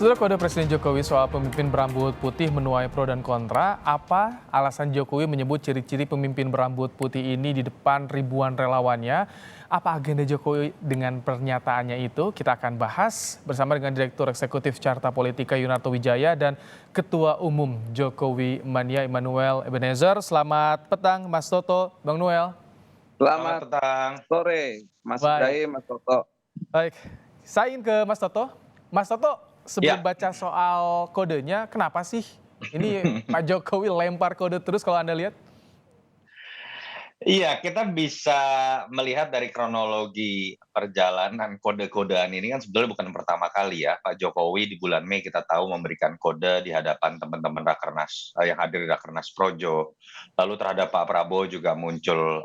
Setelah kode Presiden Jokowi soal pemimpin berambut putih menuai pro dan kontra, apa alasan Jokowi menyebut ciri-ciri pemimpin berambut putih ini di depan ribuan relawannya? Apa agenda Jokowi dengan pernyataannya itu? Kita akan bahas bersama dengan Direktur Eksekutif Carta Politika Yunarto Wijaya dan Ketua Umum Jokowi Mania Immanuel Ebenezer. Selamat petang Mas Toto, Bang Noel. Selamat Selamat petang. sore, Mas Baik, Ibrahim, Mas Toto. baik. Saya ingin ke Mas Toto. Mas Toto, sebelum Ya, baca soal kodenya, kenapa sih ini Pak Jokowi lempar kode terus kalau Anda lihat? iya, kita bisa melihat dari kronologi perjalanan kode-kodean ini kan sebetulnya bukan pertama kali ya, Pak Jokowi di bulan Mei kita tahu memberikan kode di hadapan teman-teman Rakernas, yang hadir di Rakernas Projo. Lalu terhadap Pak Prabowo juga muncul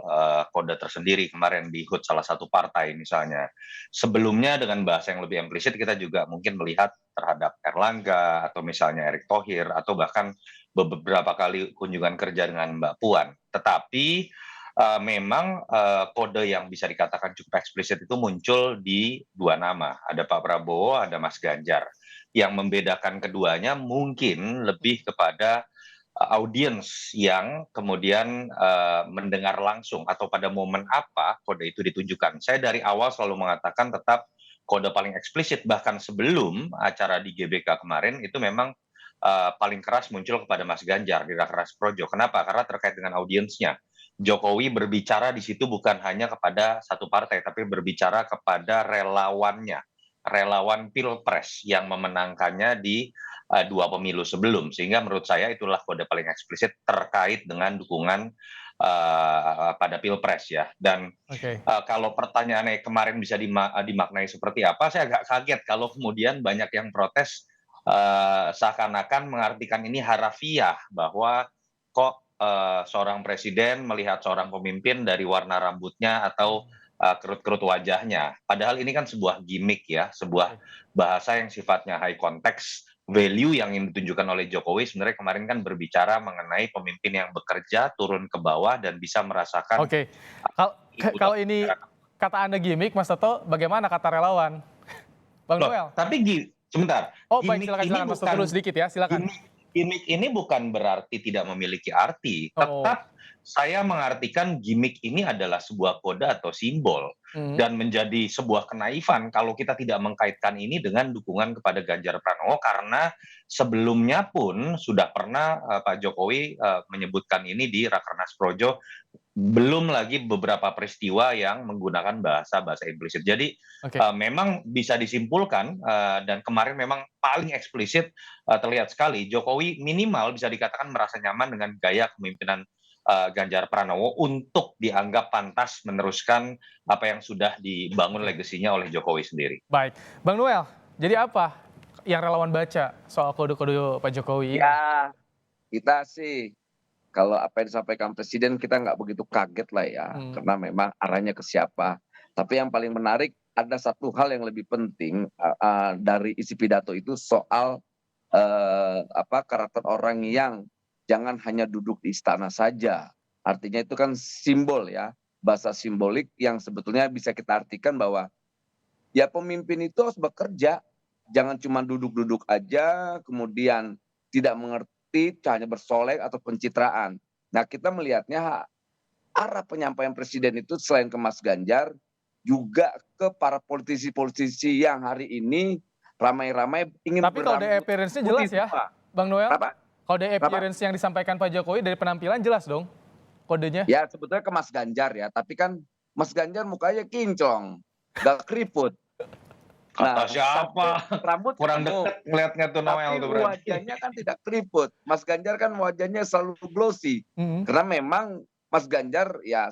kode tersendiri kemarin di HUT salah satu partai misalnya. Sebelumnya dengan bahasa yang lebih implisit kita juga mungkin melihat terhadap Erlangga atau misalnya Erick Thohir atau bahkan beberapa kali kunjungan kerja dengan Mbak Puan. Tetapi memang kode yang bisa dikatakan cukup eksplisit itu muncul di dua nama, ada Pak Prabowo, ada Mas Ganjar. Yang membedakan keduanya mungkin lebih kepada audiens yang kemudian mendengar langsung atau pada momen apa kode itu ditunjukkan. Saya dari awal selalu mengatakan tetap kode paling eksplisit bahkan sebelum acara di GBK kemarin itu memang paling keras muncul kepada Mas Ganjar di Rakernas Projo. Kenapa? Karena terkait dengan audiensnya. Jokowi berbicara di situ bukan hanya kepada satu partai, tapi berbicara kepada relawannya, relawan Pilpres yang memenangkannya di dua pemilu sebelum. Sehingga menurut saya itulah kode paling eksplisit terkait dengan dukungan pada Pilpres ya. Dan Oke. kalau pertanyaannya kemarin bisa dimaknai seperti apa, saya agak kaget kalau kemudian banyak yang protes seakan-akan mengartikan ini harafiah bahwa kok seorang presiden melihat seorang pemimpin dari warna rambutnya atau kerut-kerut wajahnya. Padahal ini kan sebuah gimmick ya, sebuah Oke. bahasa yang sifatnya high context, value yang ingin ditunjukkan oleh Jokowi sebenarnya kemarin kan berbicara mengenai pemimpin yang bekerja turun ke bawah dan bisa merasakan Oke. Kalau ini masyarakat. kata Anda gimmick, Mas Toto, bagaimana kata relawan? Bang Loh, Noel. tapi sebentar, Oh baik, gimmick silakan ini silakan Mas Toto bukan dulu sedikit ya, silakan. gimmick gimmick ini bukan berarti tidak memiliki arti. Oh. Tetap saya mengartikan gimmick ini adalah sebuah kode atau simbol Mhm. dan menjadi sebuah kenaifan kalau kita tidak mengkaitkan ini dengan dukungan kepada Ganjar Pranowo karena sebelumnya pun sudah pernah Pak Jokowi menyebutkan ini di Rakernas Projo, belum lagi beberapa peristiwa yang menggunakan bahasa-bahasa implisit. Jadi Oke. memang bisa disimpulkan dan kemarin memang paling eksplisit terlihat sekali Jokowi minimal bisa dikatakan merasa nyaman dengan gaya kepemimpinan Ganjar Pranowo untuk dianggap pantas meneruskan apa yang sudah dibangun Oke. legasinya oleh Jokowi sendiri. Baik. Bang Noel, jadi apa yang relawan baca soal kode-kode Pak Jokowi ini? Ya, kita sih kalau apa yang disampaikan Presiden kita nggak begitu kaget lah ya, Hmm. karena memang arahnya ke siapa. Tapi yang paling menarik ada satu hal yang lebih penting dari isi pidato itu soal karakter orang yang jangan hanya duduk di istana saja. Artinya itu kan simbol ya, bahasa simbolik yang sebetulnya bisa kita artikan bahwa ya pemimpin itu harus bekerja, jangan cuma duduk-duduk aja, kemudian tidak mengerti hanya bersolek atau pencitraan. Nah kita melihatnya arah penyampaian presiden itu selain ke Mas Ganjar, juga ke para politisi-politisi yang hari ini ramai-ramai ingin Tapi kalau dari berambut appearance-nya putih jelas ya, semua. Bang Noel. Kenapa? Kalau dari Kenapa? appearance yang disampaikan Pak Jokowi dari penampilan jelas dong kodenya. Ya sebetulnya ke Mas Ganjar ya, tapi kan Mas Ganjar mukanya kinclong, gak keriput. Kata Nah, siapa? tapi rambut Kurang ketemu, dekat ngelihatnya tuh Noel tapi tuh berarti. wajahnya kan tidak keriput. Mas Ganjar kan wajahnya selalu glossy. Mhm. Karena memang Mas Ganjar ya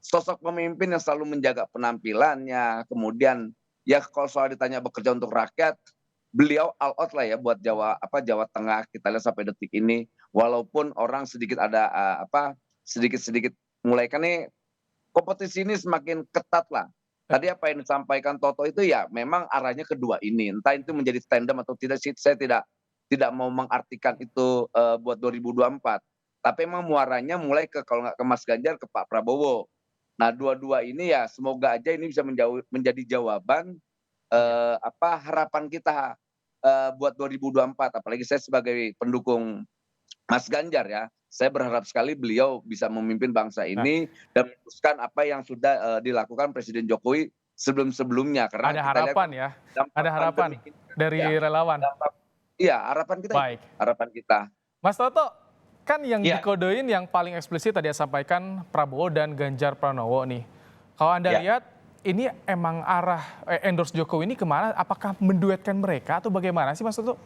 sosok pemimpin yang selalu menjaga penampilannya. Kemudian ya kalau soal ditanya bekerja untuk rakyat, beliau all out lah ya buat Jawa Tengah kita lihat sampai detik ini. Walaupun orang sedikit ada sedikit-sedikit mulai kan nih kompetisi ini semakin ketat lah. Tadi apa yang disampaikan Toto itu ya memang arahnya kedua ini. Entah itu menjadi tandem atau tidak sih, saya tidak mau mengartikan itu buat 2024. Tapi memang muaranya mulai ke kalau nggak ke Mas Ganjar ke Pak Prabowo. Nah dua-dua ini ya semoga aja ini bisa menjadi jawaban Oke. harapan kita buat 2024, apalagi saya sebagai pendukung Mas Ganjar ya, saya berharap sekali beliau bisa memimpin bangsa Nah, ini dan meneruskan apa yang sudah dilakukan Presiden Jokowi sebelum-sebelumnya. Karena ada kita lihat harapan kan ya, dampak ada harapan pandemi ini kan, dari ya, relawan. dampak, iya harapan kita itu, Baik. harapan kita. Mas Toto, kan yang Ya, dikodein yang paling eksplisit tadi yang sampaikan Prabowo dan Ganjar Pranowo nih. Kalau Anda ya. lihat, ini emang arah endorse Jokowi ini kemana? Apakah menduetkan mereka atau bagaimana sih Mas Toto?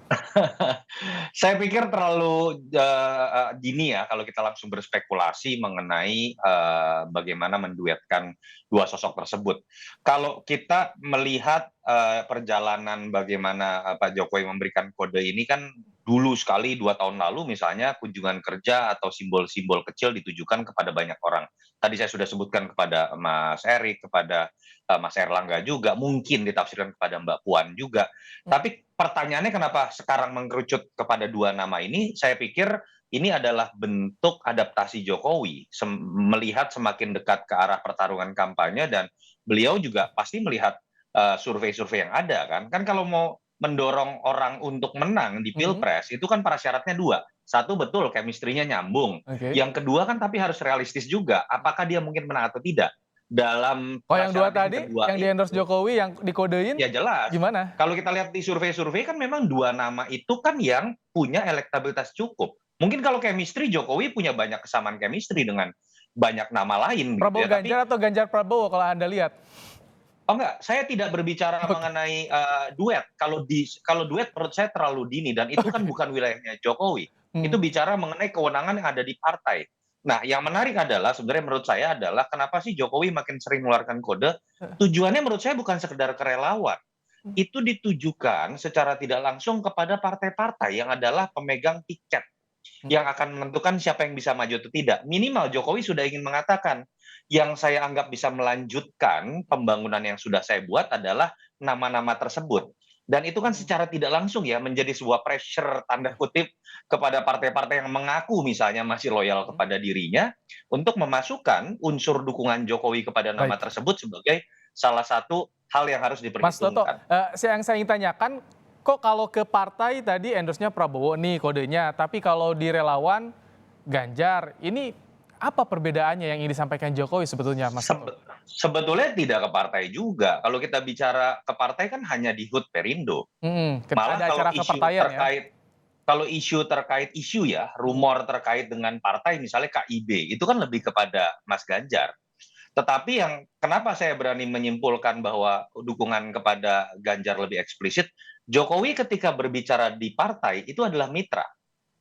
Saya pikir terlalu dini ya kalau kita langsung berspekulasi mengenai bagaimana menduetkan dua sosok tersebut. Kalau kita melihat perjalanan bagaimana Pak Jokowi memberikan kode ini kan dulu sekali 2 tahun lalu misalnya kunjungan kerja atau simbol-simbol kecil ditujukan kepada banyak orang. Tadi saya sudah sebutkan kepada Mas Erik, kepada Mas Erlangga juga, mungkin ditafsirkan kepada Mbak Puan juga. Tapi pertanyaannya kenapa sekarang mengkerucut kepada dua nama ini? Saya pikir ini adalah bentuk adaptasi Jokowi melihat semakin dekat ke arah pertarungan kampanye dan beliau juga pasti melihat survei-survei yang ada kan. Kan kalau mau mendorong orang untuk menang di Mhm. Pilpres itu kan prasyaratnya dua. Satu betul chemistry-nya nyambung. Oke. Yang kedua kan tapi harus realistis juga. Apakah dia mungkin menang atau tidak? Dalam Oh yang dua prasyarat yang tadi, kedua yang di endorse itu Jokowi yang dikodein, ya jelas. gimana? Kalau kita lihat di survei-survei kan memang dua nama itu kan yang punya elektabilitas cukup. Mungkin kalau chemistry Jokowi punya banyak kesamaan chemistry dengan banyak nama lain begitu Prabowo ya. Tapi Ganjar atau Ganjar Prabowo kalau Anda lihat? oh enggak, saya tidak berbicara Oke. mengenai duet. Kalau duet menurut saya terlalu dini dan itu kan bukan wilayahnya Jokowi. Hmm. Itu bicara mengenai kewenangan yang ada di partai. Nah, yang menarik adalah sebenarnya menurut saya adalah kenapa sih Jokowi makin sering mengeluarkan kode? Tujuannya menurut saya bukan sekedar ke relawan, itu ditujukan secara tidak langsung kepada partai-partai yang adalah pemegang tiket yang akan menentukan siapa yang bisa maju atau tidak. Minimal Jokowi sudah ingin mengatakan, yang saya anggap bisa melanjutkan pembangunan yang sudah saya buat adalah nama-nama tersebut. Dan itu kan secara tidak langsung ya menjadi sebuah pressure tanda kutip kepada partai-partai yang mengaku misalnya masih loyal kepada dirinya untuk memasukkan unsur dukungan Jokowi kepada nama Baik. tersebut sebagai salah satu hal yang harus Mas Toto, diperhitungkan. yang saya ingin tanyakan, kok kalau ke partai tadi endorse-nya Prabowo nih kodenya, tapi kalau di relawan Ganjar, ini apa perbedaannya yang ingin disampaikan Jokowi sebetulnya, Mas Toto? Sebetulnya tidak ke partai juga. Kalau kita bicara ke partai kan hanya di HUT Perindo. Malah Ada acara kepartaian ya? kalau isu terkait isu ya, Mhm. rumor terkait dengan partai misalnya KIB, itu kan lebih kepada Mas Ganjar. Tetapi yang kenapa saya berani menyimpulkan bahwa dukungan kepada Ganjar lebih eksplisit, Jokowi ketika berbicara di partai itu adalah mitra.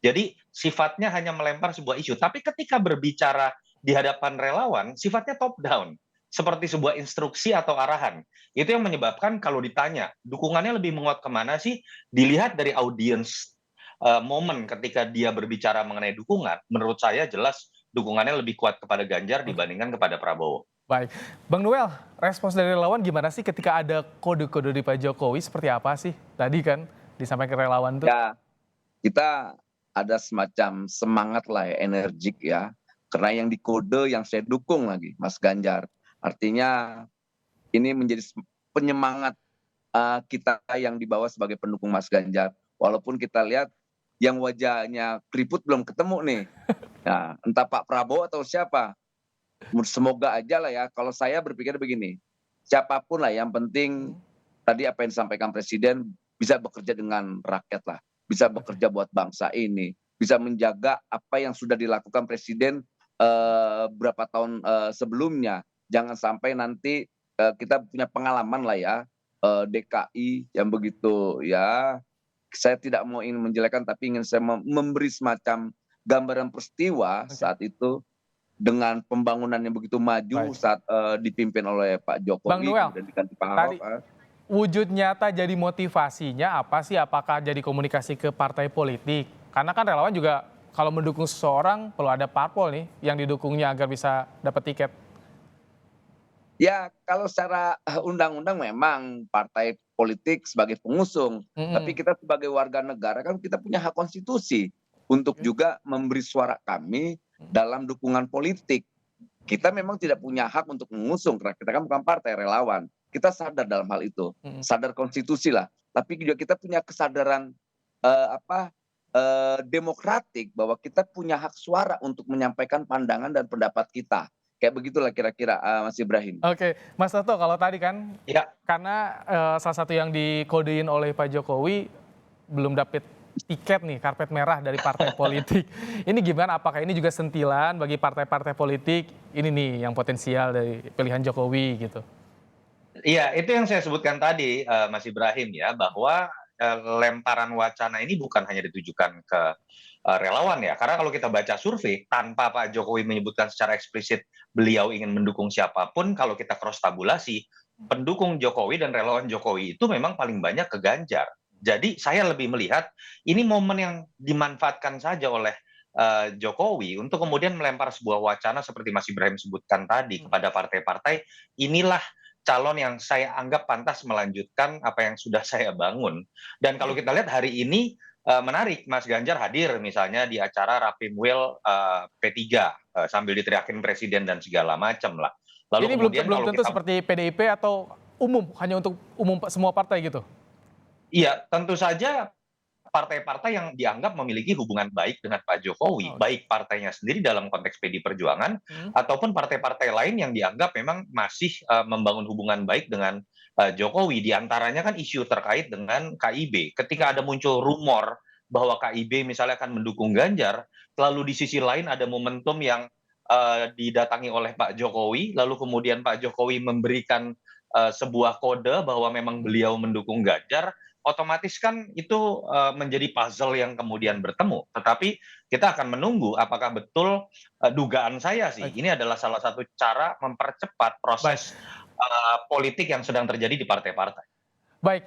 Jadi sifatnya hanya melempar sebuah isu, tapi ketika berbicara di hadapan relawan, sifatnya top down, seperti sebuah instruksi atau arahan. Itu yang menyebabkan kalau ditanya, dukungannya lebih menguat kemana sih? Dilihat dari audience momen ketika dia berbicara mengenai dukungan, menurut saya jelas dukungannya lebih kuat kepada Ganjar Oke, dibandingkan kepada Prabowo. baik. Bang Noel, respons dari relawan gimana sih ketika ada kode-kode di Pak Jokowi seperti apa sih? Tadi kan disampaikan relawan tuh. Ya, kita ada semacam semangat lah ya, energik ya. Karena yang dikode yang saya dukung lagi, Mas Ganjar. Artinya ini menjadi penyemangat kita yang dibawa sebagai pendukung Mas Ganjar. Walaupun kita lihat yang wajahnya keriput belum ketemu nih. Nah, entah Pak Prabowo atau siapa. Semoga aja lah ya. Kalau saya berpikir begini, siapapun lah yang penting tadi apa yang disampaikan Presiden bisa bekerja dengan rakyat lah, bisa Oke. bekerja buat bangsa ini, bisa menjaga apa yang sudah dilakukan Presiden berapa tahun sebelumnya. Jangan sampai nanti kita punya pengalaman lah ya, DKI yang begitu ya, saya tidak mau ingin menjelekkan tapi ingin saya memberi semacam gambaran peristiwa Oke, saat itu dengan pembangunan yang begitu maju baik. saat dipimpin oleh Pak Bang Jokowi Noel, kemudian diganti Pak Ahok. tadi wujud nyata jadi motivasinya apa sih? Apakah jadi komunikasi ke partai politik? Karena kan relawan juga kalau mendukung seseorang perlu ada parpol nih yang didukungnya agar bisa dapat tiket. Ya kalau secara undang-undang memang partai politik sebagai pengusung, tapi Mhm. kita sebagai warga negara kan kita punya hak konstitusi untuk Oke. juga memberi suara kami dalam dukungan politik. Kita memang tidak punya hak untuk mengusung karena kita kan bukan partai relawan. Kita sadar dalam hal itu, Mhm. sadar konstitusi lah. tapi juga kita punya kesadaran demokratik bahwa kita punya hak suara untuk menyampaikan pandangan dan pendapat kita. Kayak begitulah kira-kira, Mas Ibrahim. Oke, Mas Toto, kalau tadi kan Ya, karena salah satu yang dikodein oleh Pak Jokowi belum dapet tiket nih, karpet merah dari partai politik. Ini gimana? Apakah ini juga sentilan bagi partai-partai politik? Ini nih yang potensial dari pilihan Jokowi gitu. iya, itu yang saya sebutkan tadi, Mas Ibrahim ya, bahwa lemparan wacana ini bukan hanya ditujukan ke relawan ya. Karena kalau kita baca survei, tanpa Pak Jokowi menyebutkan secara eksplisit beliau ingin mendukung siapapun, kalau kita cross tabulasi, pendukung Jokowi dan relawan Jokowi itu memang paling banyak ke Ganjar. Jadi saya lebih melihat ini momen yang dimanfaatkan saja oleh Jokowi untuk kemudian melempar sebuah wacana seperti Mas Ibrahim sebutkan tadi kepada partai-partai, inilah calon yang saya anggap pantas melanjutkan apa yang sudah saya bangun. Dan kalau kita lihat hari ini menarik, Mas Ganjar hadir misalnya di acara Rapimwil P3 sambil diteriakin presiden dan segala macam lah. Lalu Ini belum kemudian belum kalau tentu kita seperti PDIP atau umum, hanya untuk umum semua partai gitu. iya, tentu saja partai-partai yang dianggap memiliki hubungan baik dengan Pak Jokowi, Oh, baik partainya sendiri dalam konteks PD Perjuangan, hmm. ataupun partai-partai lain yang dianggap memang masih membangun hubungan baik dengan Jokowi. Di antaranya kan isu terkait dengan KIB. Ketika ada muncul rumor bahwa KIB misalnya akan mendukung Ganjar, lalu di sisi lain ada momentum yang didatangi oleh Pak Jokowi, lalu kemudian Pak Jokowi memberikan sebuah kode bahwa memang beliau mendukung Ganjar, otomatis kan itu menjadi puzzle yang kemudian bertemu. Tetapi kita akan menunggu apakah betul dugaan saya sih, Baik, ini adalah salah satu cara mempercepat baik. proses politik yang sedang terjadi di partai-partai. Baik,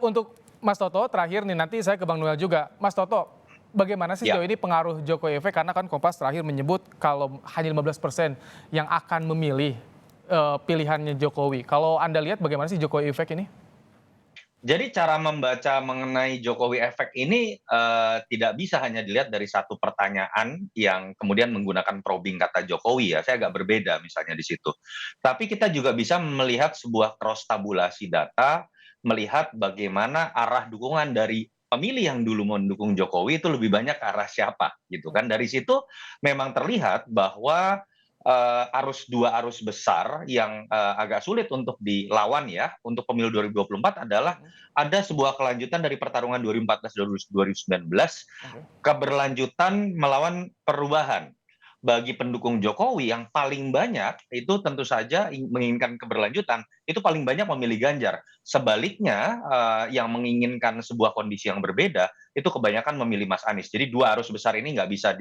untuk Mas Toto terakhir nih, nanti saya ke Bang Noel juga. Mas Toto, bagaimana sih sejauh Ya, ini pengaruh Jokowi efek? Karena kan Kompas terakhir menyebut kalau hanya 15% yang akan memilih pilihannya Jokowi. Kalau Anda lihat bagaimana sih Jokowi efek ini? jadi cara membaca mengenai Jokowi efek ini tidak bisa hanya dilihat dari satu pertanyaan yang kemudian menggunakan probing kata Jokowi ya. Saya agak berbeda misalnya di situ. Tapi kita juga bisa melihat sebuah cross tabulasi data, melihat bagaimana arah dukungan dari pemilih yang dulu mendukung Jokowi itu lebih banyak ke arah siapa gitu kan. Dari situ memang terlihat bahwa dua arus besar yang agak sulit untuk dilawan ya untuk pemilu 2024 adalah ada sebuah kelanjutan dari pertarungan 2014 dan 2019, Oke. keberlanjutan melawan perubahan. Bagi pendukung Jokowi yang paling banyak itu tentu saja menginginkan keberlanjutan, itu paling banyak memilih Ganjar. Sebaliknya yang menginginkan sebuah kondisi yang berbeda itu kebanyakan memilih Mas Anies. Jadi dua arus besar ini nggak bisa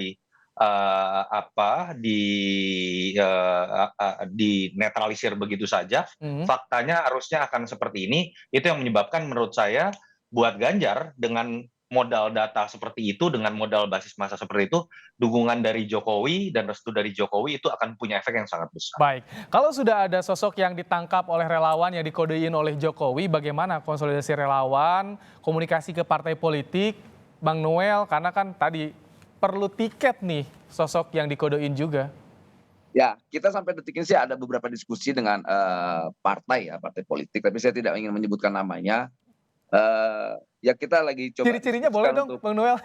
dinetralisir begitu saja. Mhm. Faktanya harusnya akan seperti ini. Itu yang menyebabkan menurut saya buat Ganjar dengan modal data seperti itu, dengan modal basis massa seperti itu, dukungan dari Jokowi dan restu dari Jokowi itu akan punya efek yang sangat besar. Baik, kalau sudah ada sosok yang ditangkap oleh relawan yang dikodein oleh Jokowi, bagaimana konsolidasi relawan, komunikasi ke partai politik, Bang Noel, karena kan tadi perlu tiket nih sosok yang dikodein juga. Ya, kita sampai detik ini sih ada beberapa diskusi dengan partai ya, partai politik, tapi saya tidak ingin menyebutkan namanya. Ya kita lagi coba Ciri-cirinya boleh diskusikan dong, untuk Bang Noel?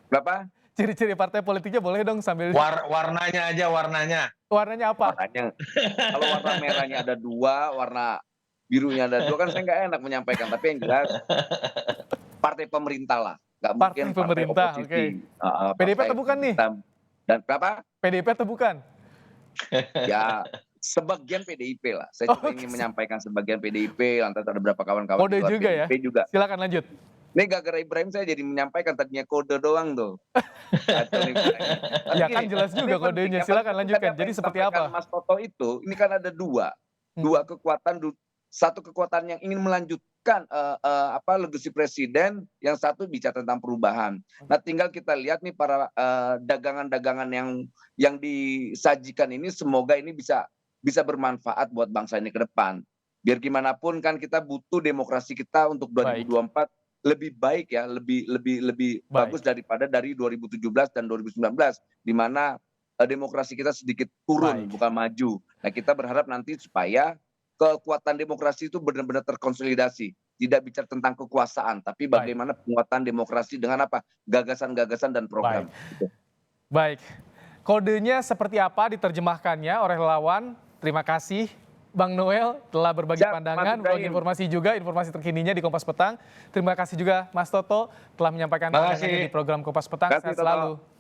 berapa Ciri-ciri partai politiknya boleh dong sambil Warnanya aja, warnanya. warnanya apa? warnanya. Kalau warna merahnya ada dua, warna birunya ada dua, kan saya nggak enak menyampaikan. Tapi yang jelas partai pemerintah lah, nggak mungkin Partai partai pemerintah, oke. oposisi. PDIP Partai atau bukan nih? pemerintah. Dan berapa? PDIP atau bukan? Ya sebagian PDIP lah. Saya Oh, cuma ingin menyampaikan sebagian PDIP, lantas ada beberapa kawan-kawan di kode luar juga ya? PDIP juga. Silakan lanjut. Ini gara-gara Ibrahim saya jadi menyampaikan tadinya kode doang tuh. Kacau nih Ibrahim. Tapi Ya kan gini, jelas ini juga penting. kodenya, Yang paling silakan penting lanjutkan. tadi apa Jadi yang seperti disampaikan apa? Mas Toto itu, ini kan ada dua kekuatan, satu kekuatan yang ingin melanjutkan legasi presiden, yang satu bicara tentang perubahan. Nah, tinggal kita lihat nih para dagangan-dagangan yang disajikan ini, semoga ini bisa bermanfaat buat bangsa ini ke depan. Biar gimana pun kan kita butuh demokrasi kita untuk Baik, 2024 lebih baik ya, lebih bagus baik, daripada dari 2017 dan 2019, di mana demokrasi kita sedikit turun baik. bukan maju. Nah, kita berharap nanti supaya kekuatan demokrasi itu benar-benar terkonsolidasi. tidak bicara tentang kekuasaan, tapi bagaimana penguatan demokrasi dengan apa? Gagasan-gagasan dan program. Gitu. Baik. Kodenya seperti apa diterjemahkannya oleh relawan? Terima kasih Bang Noel telah berbagi Siap, pandangan, Mas berbagi Ibrahim. informasi juga, informasi terkininya di Kompas Petang. Terima kasih juga Mas Toto telah menyampaikan Terima pandangannya kasih. di program Kompas Petang. Terima kasih, Sehat selalu. Toto.